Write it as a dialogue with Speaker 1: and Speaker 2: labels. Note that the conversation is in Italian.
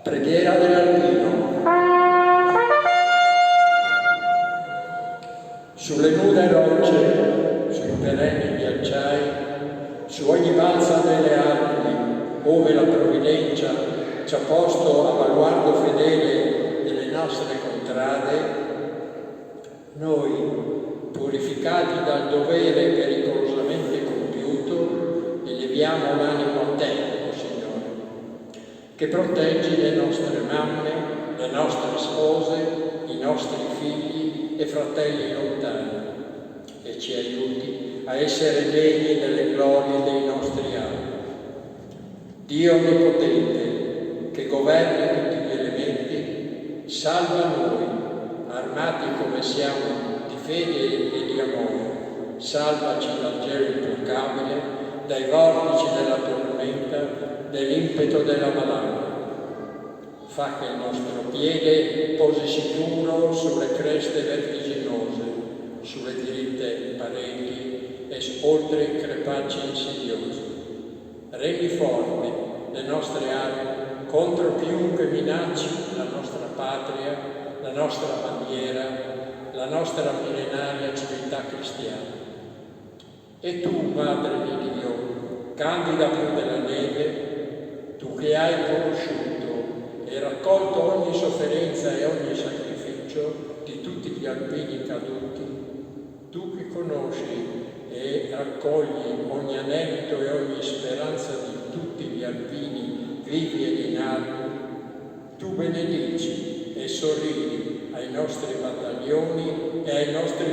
Speaker 1: Preghiera dell'Alpino. Sulle nude rocce, sui perenni ghiacciai, su ogni balza delle Alpi, ove la provvidenza ci ha posto a baluardo fedele delle nostre contrade, noi, purificati dal dovere pericolosamente compiuto, eleviamo l'animo a te, o Signore, che proteggi le nostre mamme, le nostre spose, i nostri figli e fratelli lontani e ci aiuti a essere degni delle glorie dei nostri anni. Dio Onnipotente, che governi tutti gli elementi, salva noi, armati come siamo di fede e di amore, salvaci dal gelo implacabile, dai vortici della tormenta, dall'impeto della malanna. Fa che il nostro piede posi sicuro sulle creste vertiginose, sulle diritte pareti e oltre i crepacci insidiosi. Rendi forti le nostre armi contro chiunque minacci la nostra patria, la nostra bandiera, la nostra millenaria civiltà cristiana. E tu, Madre di Dio, candida più della neve, tu che hai conosciuto e raccolto ogni sofferenza e ogni sacrificio di tutti gli alpini caduti, tu che conosci e raccogli ogni anelito e ogni speranza di tutti gli alpini vivi ed inermi, tu benedici e sorridi ai nostri battaglioni e ai nostri